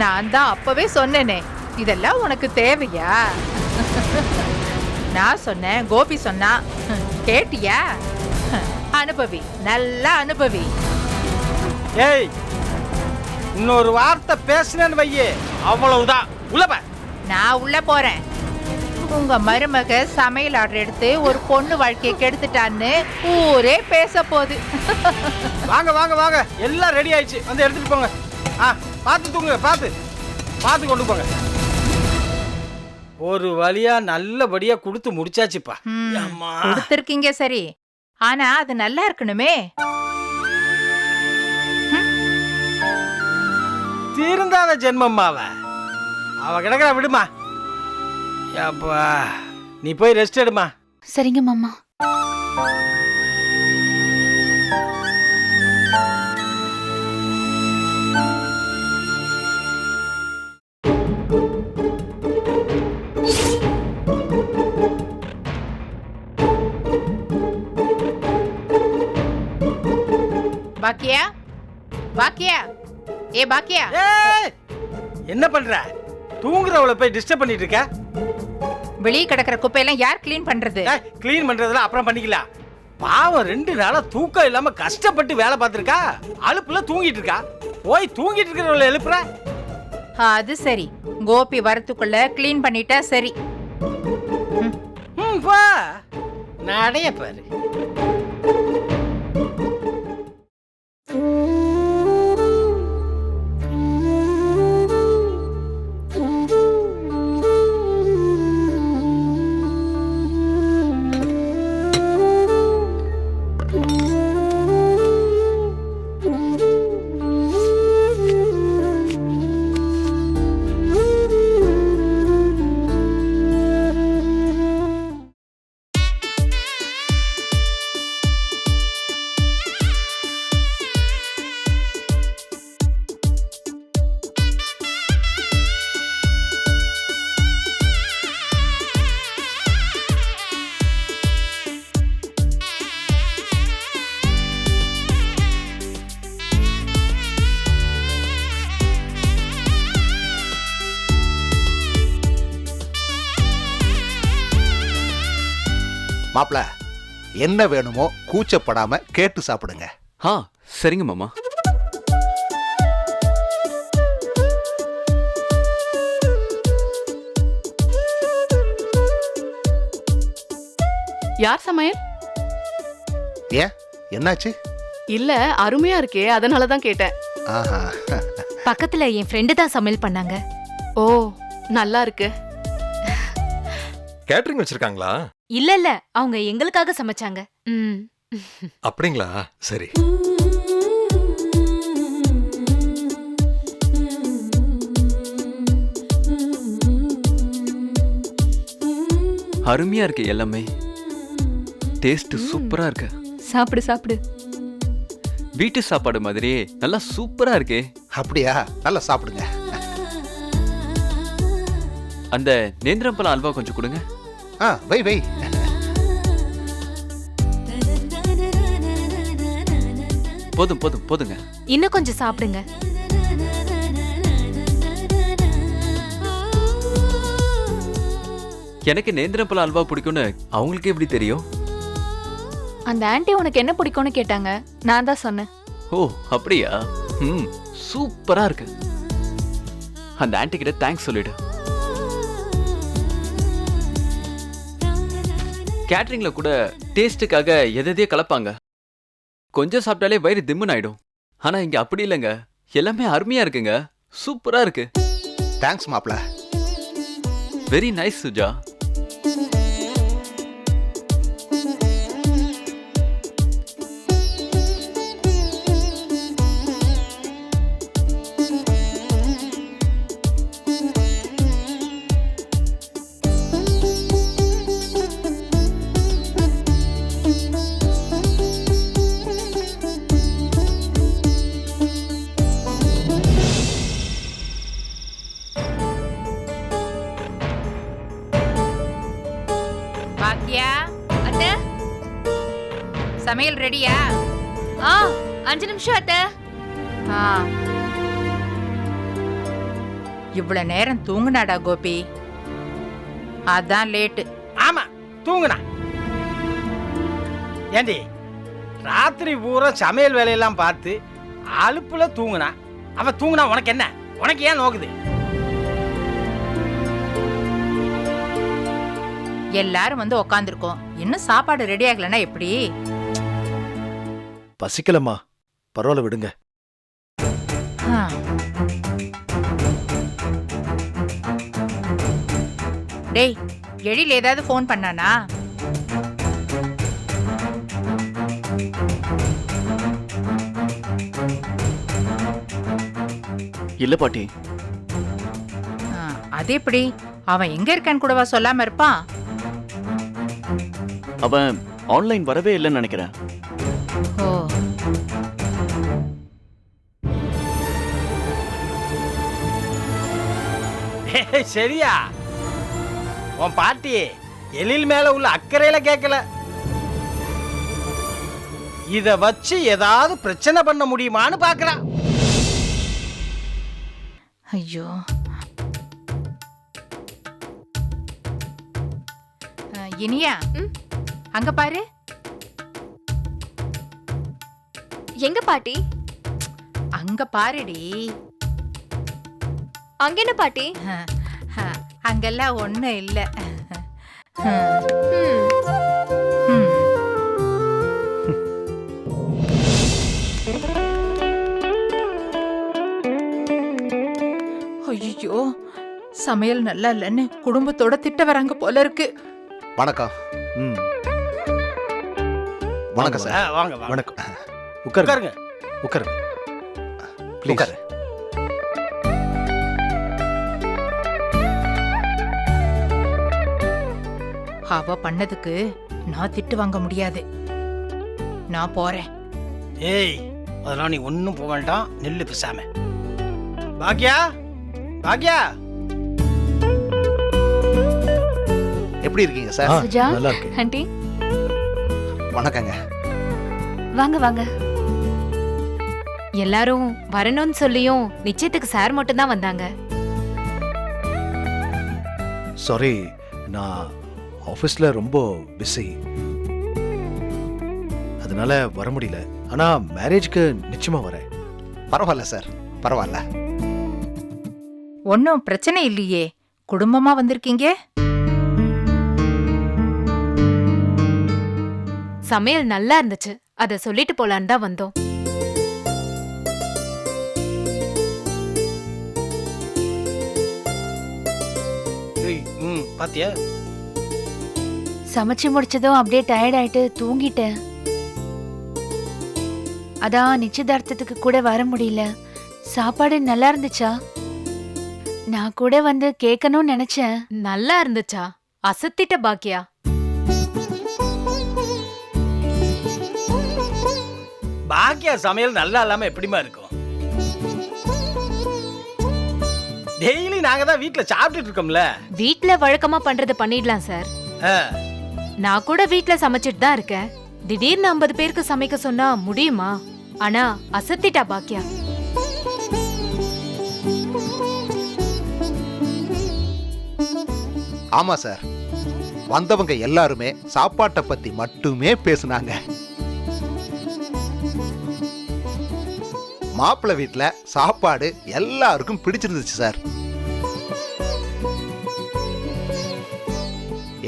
நான் தான் அப்பவே சொன்னேனே, இதெல்லாம் உனக்கு தேவையா? நான் சொன்னேன், கோபி சொன்னா, கேட்டியா? அனுபவி, நல்லா அனுபவி. ஏய், இன்னொரு வார்த்தை பேசினேன்னு வையே, அவ்வளவுதான். உள்ள நான் உள்ள போறேன். உங்க மருமக சமையல் ஆர்டர் எடுத்து ஒரு பொண்ணு வாழ்க்கையை கெடுத்துட்டான்னு ஊரே பேச போகுது. வாங்க வாங்க வாங்க, எல்லாம் ரெடி ஆயிடுச்சு, வந்து எடுத்துட்டு போங்க. பார்த்து தூங்க, பார்த்து கொண்டு போங்க. ஒரு வழியா நல்லபடியா கொடுத்து முடிச்சாச்சுப்பா. கொடுத்திருக்கீங்க சரி, ஆனா அது நல்லா இருக்கணுமே. தீர்ந்தாத ஜென்மம்மாவ அவ கிடக்குற விடுமா. அப்பா நீ போய் ரெஸ்ட் எடுமா. சரிங்க மாமா. பாக்கியா, பாக்கியா, ஏ பாக்கியா, என்ன பண்ற? தூங்குறவளை போய் டிஸ்டர்ப் பண்ணிட்டு இருக்க. வெளியே கிடக்கிற குப்பையெல்லாம் யார் கிளீன் பண்றது? கிளீன் பண்றதுல அப்புறம் பண்ணிக்கலாம். பாவம் 2 நாளா தூக்கம் இல்லாம கஷ்டப்பட்டு வேலை பார்த்திருக்கா. அலுப்புல தூங்கிட்டு இருக்கா. போய் தூங்கிட்டு இருக்கிறவளை எழுப்புற. அது சரி, கோபி வரத்துக்குள்ள கிளீன் பண்ணிட்டா சரி. வா நடைய பாரு. மாப்ள, என்ன வேணுமோ கூச்சப்படாம கேட்டு சாப்பிடுங்க. சரிங்க மாமா. யார் சமையல்? ஏன், என்னாச்சு? இல்ல, அருமையா இருக்கே, அதனாலதான் கேட்டேன். பக்கத்துல என் ஃப்ரெண்டு தான் சமையல் பண்ணாங்க. ஓ, நல்லா இருக்கு. கேட்டரிங் வச்சிருக்காங்களா? இல்ல இல்ல, அவங்க எங்களுக்காக சமைச்சாங்க. அப்படிங்களா? சரி. அருமையா இருக்கு எல்லாமே. டேஸ்ட் சூப்பரா இருக்கு. சாப்பிடு சாப்பிடு. வீட்டு சாப்பாடு மாதிரியே நல்லா சூப்பரா இருக்கே. அப்படியா? நல்லா சாப்பிடுங்க. அந்த நேந்திரம்பழம் அல்வா கொஞ்சம் கொடுங்க. வை வை. போதும் போதும் போதுங்க. இன்னும் கொஞ்சம் சாப்பிடுங்க. எனக்கு நேந்திரம்பழம் அல்வா பிடிக்கும்னு அவங்களுக்கு எப்படி தெரியும்? அந்த ஆன்ட்டி உனக்கு என்ன பிடிக்கும்னு கேட்டாங்க, நான் தான் சொன்னேன். ஓ அப்படியா? சூப்பரா இருக்கு. அந்த ஆன்ட்டி கிட்ட தேங்க்ஸ் சொல்லிடு. கேட்டரிங்ல கூட டேஸ்டுக்காக எதையோ கலப்பாங்க. கொஞ்சம் சாப்பிட்டாலே வயிறு திம்முன்னு ஆயிடும். ஆனா இங்க அப்படி இல்லைங்க, எல்லாமே அருமையா இருக்குங்க. சூப்பரா இருக்கு. தேங்க்ஸ் மாப்ள. Very nice Suja. பாக்கியா, அத்தை, சமையல் ரெடியா? 5 நிமிஷம் அத்தை. இவ்வளவு நேரம் தூங்குனாடா கோபி, அதான் லேட்டு. ஆமா தூங்குனா. ஏண்டி ராத்திரி பூரா சமையல் வேலையெல்லாம் பார்த்து அலுப்புல தூங்குனா. அவ தூங்குனா உனக்கு என்ன? உனக்கு ஏன் நோக்குது? எல்லாரும் வந்து உக்காந்துருக்கோம், இன்னும் சாப்பாடு ரெடி ஆகலன்னா எப்படி? பசிக்கலம்மா, பரவாயில்ல விடுங்க. ஆ. டேய், எழில் ஏதாவது ஃபோன் பண்ணானா? இல்ல பாட்டி. அது எப்படி? அவன் எங்க இருக்கான்னு கூடவா சொல்லாம இருப்பான்? அவன் ஆன்லைன் வரவே இல்லைன்னு நினைக்கிறேன். ஓ. சரியா? உன் பாட்டி எழில் மேல உள்ள அக்கறையில கேட்கல. இத வச்சு ஏதாவது பிரச்சனை பண்ண முடியுமான்னு பாக்குறான். ஐயோ. இனியா, அங்க பாரு. எங்க பாட்டி? அங்க பாருடி. அங்க என்ன பாட்டி? அங்கெல்லாம் ஒண்ணும் இல்ல. ஐயோ, சமையல் நல்லா இல்லன்னு குடும்பத்தோட திட்ட வராங்க போல இருக்கு. வணக்கம். வணக்கம் சார். வாங்க வாங்க. வணக்கம். உட்காருங்க. உட்காருங்க. உட்காருங்க. ப்ளீஸ். உட்காரு. அவ பண்ணதுக்கு நான் திட்டு வாங்க முடியாது. நான் போறேன். ஏய், அதெல்லாம் நீ ஒன்னும் போக வேண்டாம். நெல்லு பேசாம. பாக்யா, பாக்யா. எப்படி இருக்கீங்க சார்? சுஜா, நல்லா இருக்கு. ஆண்டி வணக்கங்க. வாங்க வாங்க. எல்லாரும் வரணும்னு சொல்லியும் நிச்சயத்துக்கு சார் மட்டும் தான் வந்தாங்க. சாரி, நான் ஆஃபீஸ்ல ரொம்ப பிஸி, அதனால வர முடியல. ஆனா மேரேஜ்க்கு நிச்சயமா வரேன். பரவாயில்ல சார், பரவாயில்ல. ஒன்னும் பிரச்சனை இல்லையே, குடும்பமா வந்திருக்கீங்க. சமையல் நல்லா இருந்துச்சு, அத சொல்லிட்டு போலான்னு தான் வந்தோம். பாத்தியா? சமைச்சு முடிச்சதும் அப்படியே டயர்ட் ஆயிட்டு தூங்கிட்டேன். அதான் நிச்சயதார்த்தத்துக்கு கூட வர முடியல. சாப்பாடு நல்லா இருந்துச்சா? நான் கூட வந்து கேட்கணும்னு நினைச்சேன். நல்லா இருந்துச்சா? அசத்திட்ட பாக்கியா. பாக்கியா சமையல் நல்லா இல்லாம எப்படிமா இருக்கும்? டெய்லி நாங்க தான் வீட்ல சாப்பிட்டுட்டு இருக்கோம்ல. வீட்ல வழக்கமா பண்றது பண்ணிடலாம் சார். நான் கூட வீட்ல சமைச்சிட்டு தான் இருக்கேன். திடீர்னு 50 பேருக்கு சமைக்க சொன்னா முடியுமா? ஆனா அசத்திட்டா பாக்கியா. ஆமா சார், வந்தவங்க எல்லாருமே சாப்பாட்டை பத்தி மட்டுமே பேசுனாங்க. மாப்பிள்ளை வீட்டுல சாப்பாடு எல்லாருக்கும் பிடிச்சிருந்துச்சு சார்.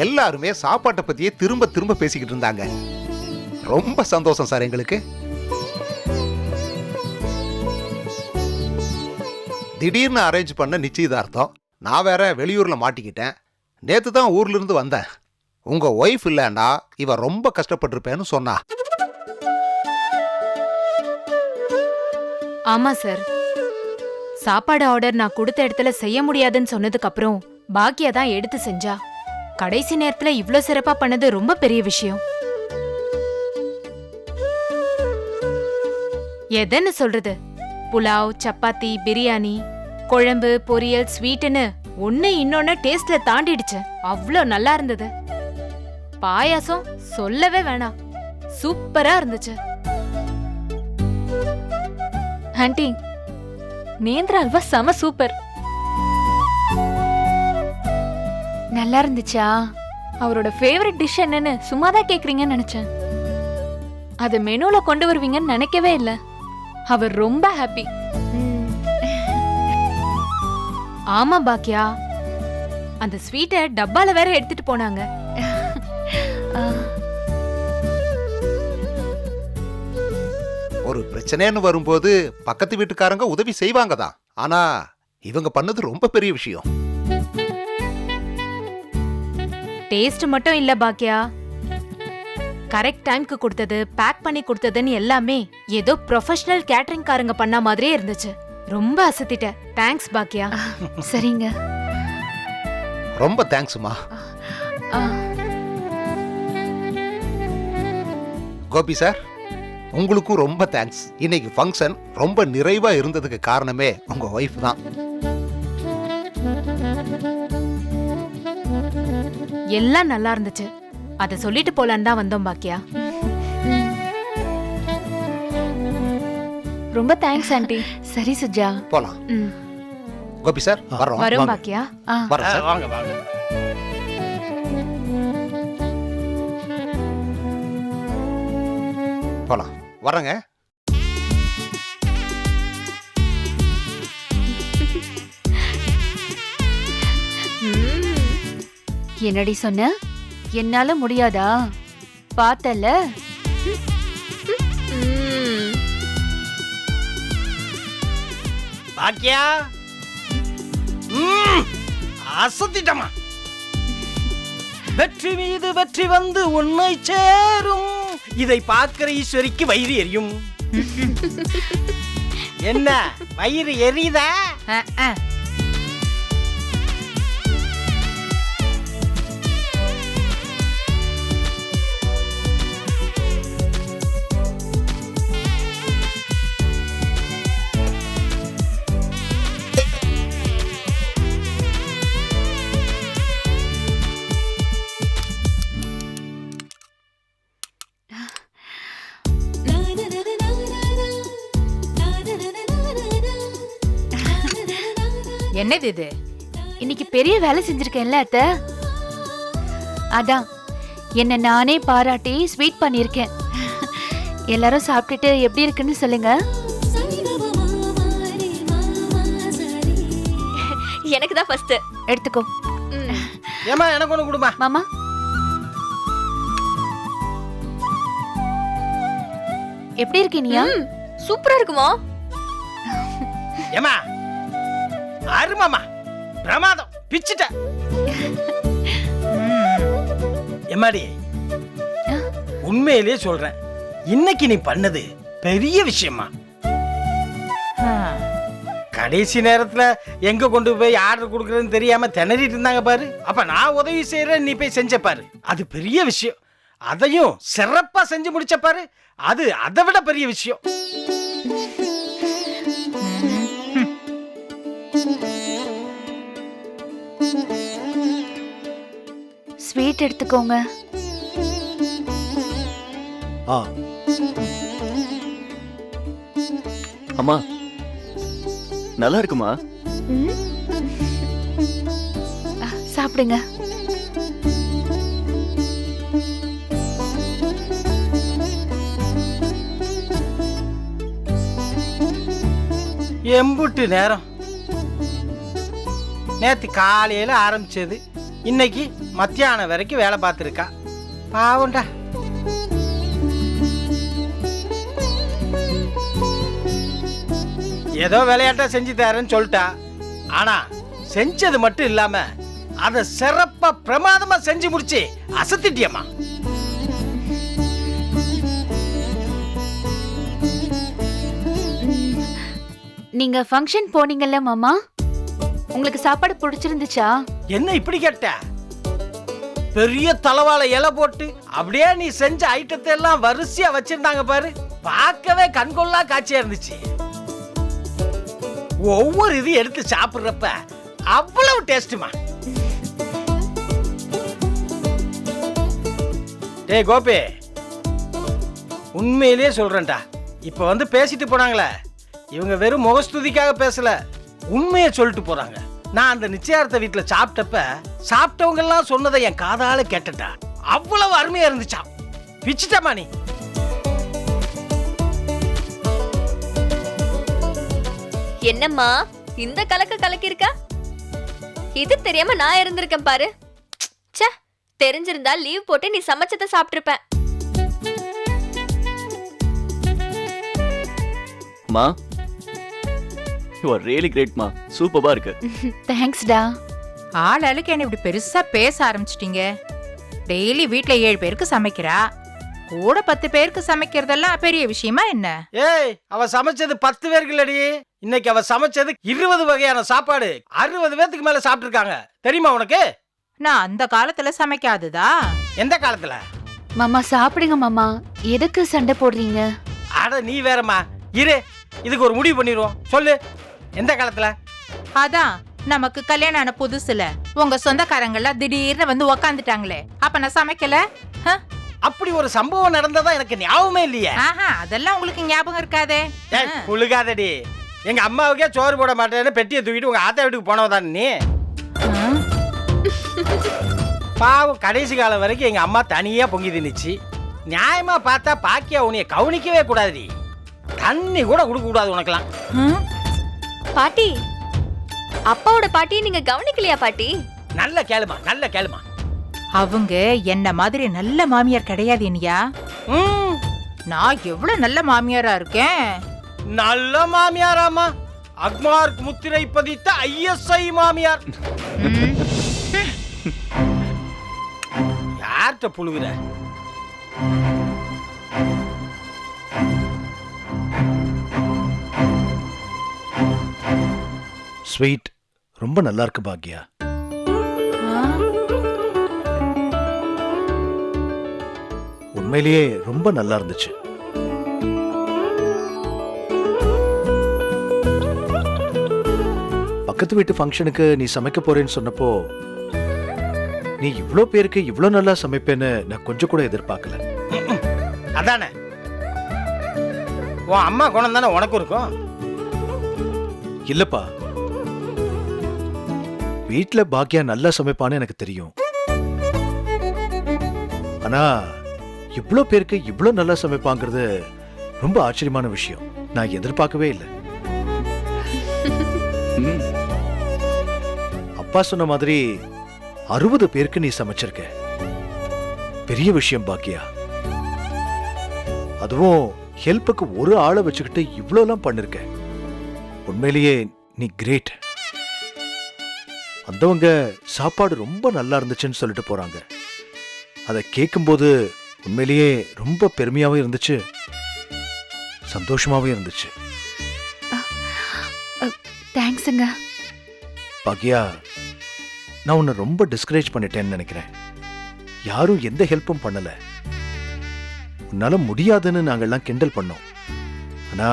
எல்லாருமே சாப்பாட்டை பத்தியே திரும்ப திரும்ப பேசிக்கிட்டு இருந்தாங்க. ரொம்ப சந்தோஷம் சார் எங்களுக்கு. திடீர்னு அரேஞ்ச் பண்ண நிச்சயதார்த்தம். நான் வேற வெளியூர்ல மாட்டிக்கிட்டேன். நேத்து தான் ஊர்ல இருந்து வந்தேன். உங்க ஒய்ஃப் இல்லைன்னா இவ ரொம்ப கஷ்டப்பட்டிருப்பேன்னு சொன்னா. ஆமா சார், சாப்பாடு ஆர்டர் நான் கொடுத்த இடத்துல செய்ய முடியாதுன்னு சொன்னதுக்கு அப்புறம் பாக்கியா தான் எடுத்து செஞ்சா. கடைசி நேரத்துல இவ்ளோ சிறப்பா பண்ணது ரொம்ப பெரிய விஷயம். எதன்னு சொல்றது? புலாவ், சப்பாத்தி, பிரியாணி, குழம்பு, பொரியல், ஸ்வீட்னு ஒண்ணு இன்னொன்னு டேஸ்ட்ல தாண்டிடுச்சு. அவ்ளோ நல்லா இருந்தது. பாயாசம் சொல்லவே வேணாம், சூப்பரா இருந்துச்சு. ஆண்டி, நேந்திர அல்வா செம சூப்பர். நல்லா இருந்துச்சா? அவரோட ஃபேவரட் டிஷ் என்னன்னு சும்மா தான் கேக்குறீங்கன்னு நினைச்சேன். அதை மெனுல கொண்டு வருவீங்கன்னு நினைக்கவே இல்லை. அவர் ரொம்ப ஹாப்பி. ஆமா பாக்கியா, அந்த ஸ்வீட்டை டப்பால வேற எடுத்துட்டு போனாங்க. ஒரு பிரச்சனைன்னு வரும்போது பக்கத்து வீட்டுக்காரங்க உதவி செய்வாங்க தான். ஆனா இவங்க பண்ணது ரொம்ப பெரிய விஷயம். டேஸ்ட் மட்டும் இல்ல பாக்கியா, கரெக்ட் டைம்க்கு கொடுத்தது, பேக் பண்ணி கொடுத்ததுன்னு எல்லாமே ஏதோ ப்ரொஃபஷனல் கேட்டரிங் காரங்க பண்ண மாதிரியே இருந்துச்சு. ரொம்ப அசத்திட்டேன். தேங்க்ஸ் பாக்கியா. சரிங்க, ரொம்ப தேங்க்ஸ்மா. கோபி சார், உங்களுக்கும் ரொம்ப தேங்க்ஸ். இன்னைக்கு ஃபங்க்ஷன் ரொம்ப நிறைவா இருந்ததுக்கு காரணமே உங்க ஒய்ஃப் தான். எல்லாம் நல்லா இருந்துச்சு. அத சொல்லிட்டு போலான்னு தான் வந்தோம் பாக்கியா. ரொம்ப தேங்க்ஸ் ஆண்டி. சரி சுஜா, போலாம். கோபி சார் வரோம். வரோம் பாக்கியா. வரோம் சார். வாங்க வாங்க. போலாம். வரேங்க. என்னடி சொன்ன? என்னால முடியாதா? பார்த்தல. பாக்கியா, அசத்திட்டமா. வெற்றி மீது வெற்றி வந்து உன்னை சேரும், இதை பார்க்கிற ஈஸ்வரிக்கு வயிறு எரியும். என்ன வயிறு எரியுதா? என்னது இது? இன்னைக்கு பெரிய வேலை செஞ்சிருக்கேன்ல அத்த. அதான் என்ன நானே பாராட்டி ஸ்வீட் பண்ணிருக்கேன். எல்லாரும் சாப்பிட்டுட்டு எப்படி இருக்குன்னு சொல்லுங்க. எனக்கு தான் ஃபர்ஸ்ட். எடுத்துக்கோ. ஏமா எனக்கு ஒண்ணு கொடுமா. மாமா, எப்படி இருக்கீனியா? சூப்பரா இருக்குமா? ஏமா அருமாமா, பிரமாதம், பிச்சிட்ட. எம்மாடி, உண்மையிலேயே சொல்றேன், இன்னைக்கு நீ பண்ணது பெரிய விஷயமா. கடைசி நேரத்துல எங்க கொண்டு போய் ஆர்டர் கொடுக்கறதுன்னு தெரியாம திணறிட்டு இருந்தாங்க பாரு. அப்ப நான் உதவி செய்யறேன், நீ போய் செஞ்ச பாரு. அது பெரிய விஷயம். அதையும் சிறப்பா செஞ்சு முடிச்ச பாரு, அது அதை விட பெரிய விஷயம். ஸ்வீட் எடுத்துக்கோங்க. அம்மா நல்லா இருக்குமா? சாப்பிடுங்க. எம்புட்டு நேரம், நேத்து காலையில ஆரம்பிச்சது, இன்னைக்கு மத்தியானம் வரைக்கும் வேலை பார்த்துருக்கா. பாவண்டா. ஏதோ விளையாட்டா செஞ்சு தரேன்னு சொல்லிட்டா. ஆனா செஞ்சது மட்டும் இல்லாம அதை சிறப்பா பிரமாதமா செஞ்சு முடிச்சு அசத்திட்டியம்மா. நீங்க ஃபங்க்ஷன் போனீங்கல்ல மாமா, உங்களுக்கு சாப்பாடு பிடிச்சிருந்துச்சா? என்ன இப்படி கேட்ட? பெரிய தலவாழை இலை போட்டு அப்படியே நீ செஞ்ச ஐட்டத்தை எல்லாம் வரிசையா வச்சிருந்தாங்க பாரு. பார்க்கவே கண்கொள்ளா காட்சியா இருந்துச்சு. ஒவ்வொரு இது எடுத்து சாப்பிடுறப்ப அவ்வளவு டேஸ்டுமா. டேய் கோபி, உண்மையிலேயே சொல்றேன்டா, இப்ப வந்து பேசிட்டு போனாங்களே, இவங்க வெறும் முகஸ்துதிக்காக பேசல, உண்மையை சொல்லிட்டு போறாங்க. நான் அந்த நிச்சயார்த்த வீட்டுல சாப்பிட்டவங்க எல்லாம் சொன்னதை என் காதால கேட்டுட்டா. அவ்வளவு அருமையா இருந்துச்சாம். பிச்சுட்டமா நீ. என்னம்மா இந்த கலக்க கலக்கிருக்கா? இது தெரியாம நான் இருந்திருக்கேன் பாரு. ச்சே, தெரிஞ்சிருந்தா லீவ் போட்டு நீ சமைச்சத சாப்பிட்டிருப்ப. மா யூ ஆர் ரியலி கிரேட் மா. சூப்பரா இருக்கு. தேங்க்ஸ்டா. ஆள் ஆளுக்கு என்ன இப்படி பெருசா பேச ஆரம்பிச்சிட்டீங்க. டெய்லி வீட்ல 7 பேருக்கு சமைக்கிறா, கூட 10 பேருக்கு சமைக்கிறதெல்லாம் பெரிய விஷயமா என்ன? ஏய், அவ சமைச்சது 10 பேருக்கு இல்லடி. இன்னைக்கு அவ சமைச்சது 20 வகையான சாப்பாடு. 60 பேத்துக்கு மேல சாப்பிட்டு இருக்காங்க. தெரியுமா உனக்கு? நான் அந்த காலத்துல சமைக்காததா? எந்த காலத்துல? மாமா சாப்பிடுங்க மாமா. எதுக்கு சண்டை போடுறீங்க? அட நீ வேறம்மா. இரு, இதுக்கு ஒரு முடிவு பண்ணிடுவோம். சொல்லு, எந்த காலத்துல? அதான் நமக்கு கல்யாணம் ஆன புதுசுல உங்க சொந்தக்காரங்கெல்லாம் திடீர்னு வந்து உக்காந்துட்டாங்களே, அப்ப நான் சமைக்கல. அப்படி ஒரு சம்பவம் நடந்ததா எனக்கு ஞாபகமே இல்லையே. ஆஹா, அதெல்லாம் உங்களுக்கு ஞாபகம் இருக்காதே. புழுகாதடி. எங்க அம்மாவுக்கே சோறு போட மாட்டேன்னு பெட்டியை தூக்கிட்டு உங்க ஆத்தா வீட்டுக்கு போனவதான் நீ. பாவம், கடைசி காலம் வரைக்கும் எங்க அம்மா தனியா பொங்கி தின்னுச்சு. நியாயமா பார்த்தா பாக்கியா உன்னைய கவனிக்கவே கூடாதுடி. தண்ணி கூட கொடுக்க கூடாது உனக்கெல்லாம். பாட்டி, அப்பாவோட பாட்டி நீங்க கவனிக்கலையா பாட்டி? நல்ல கேளுமா, நல்ல கேளுமா. அவங்க என்ன மாதிரி நல்ல மாமியார் கிடையாது இனியா. நான் எவ்வளவு நல்ல மாமியாரா இருக்கேன். நல்ல மாமியாராமா? அக்மார்க் முத்திரை பதித்த ISI மாமியார். யார்கிட்ட புழுகுற? ஸ்வீட் ரொம்ப நல்லா இருக்கு பாக்யா. உண்மையிலேயே ரொம்ப நல்லா இருந்துச்சு. பக்கத்து வீட்டு ஃபங்க்ஷனுக்கு நீ சமைக்க போறேன்னு சொன்னப்போ நீ இவ்ளோ பேருக்கு இவ்ளோ நல்லா சமைப்பேன்னு நான் கொஞ்சம் கூட எதிர்பார்க்கல. அதானே, உன் அம்மா குணம் தானே உனக்கும் இருக்கும். இல்லப்பா, வீட்ல பாக்யா நல்லா சமைப்பான்னு எனக்கு தெரியும். ஆனா இவ்ளோ பேருக்கு இவ்ளோ நல்லா சமைப்பாங்கிறது ரொம்ப ஆச்சரியமான விஷயம். நான் எதிர்பார்க்கவே இல்லை. அப்பா சொன்ன மாதிரி 60 பேருக்கு நீ சமைச்சிருக்க. பெரிய விஷயம் பாக்கியா. அதுவும் ஹெல்ப்புக்கு ஒரு ஆளை வச்சுக்கிட்டு இவ்வளோலாம் பண்ணிருக்க. உண்மையிலேயே நீ கிரேட். வந்தவங்க சாப்பாடு ரொம்ப நல்லா இருந்துச்சுன்னு சொல்லிட்டு போறாங்க. அதை கேட்கும்போது உண்மையிலேயே ரொம்ப பெருமையாவும் இருந்துச்சு, சந்தோஷமாவும் இருந்துச்சு. தேங்க்ஸுங்க. பாக்கியா, நான் உன்னை ரொம்ப டிஸ்கரேஜ் பண்ணிட்டேன்னு நினைக்கிறேன். யாரும் எந்த ஹெல்ப்பும் பண்ணல. உன்னால முடியாதுன்னு நாங்கெல்லாம் கிண்டல் பண்ணோம். ஆனா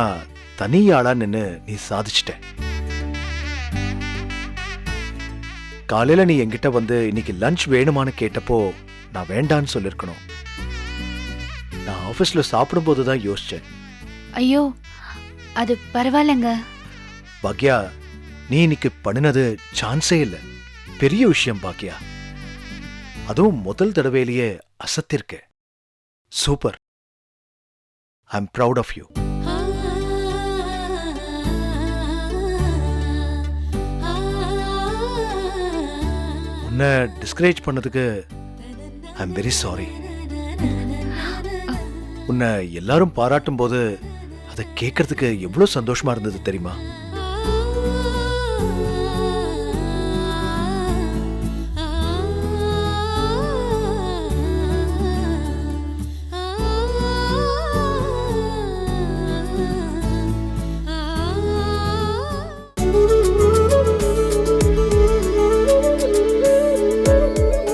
தனி ஆளா நின்னு நீ சாதிச்சிட்ட. காலையில நீ என்கிட்ட வந்து இன்னைக்கு லஞ்ச் வேணுமான்னு கேட்டப்போ நான் வேண்டான்னு சொல்லிருக்கணும். நான் ஆபீஸ்ல சாப்பிடும் போதுதான் யோசிச்சேன். ஐயோ, அது பரவாயில்லைங்க. பாக்யா, நீ இன்னைக்கு பண்ணினது சான்ஸே இல்ல. பெரிய விஷயம் பாக்யா. அதுவும் முதல் தடவையிலேயே அசத்திருக்க. Super. I am proud of you. உன்னை டிஸ்கரேஜ் பண்ணதுக்கு ஐ எம் வெரி சாரி. உன்னை எல்லாரும் பாராட்டும் போது அதை கேட்கறதுக்கு எவ்வளவு சந்தோஷமா இருந்தது தெரியுமா?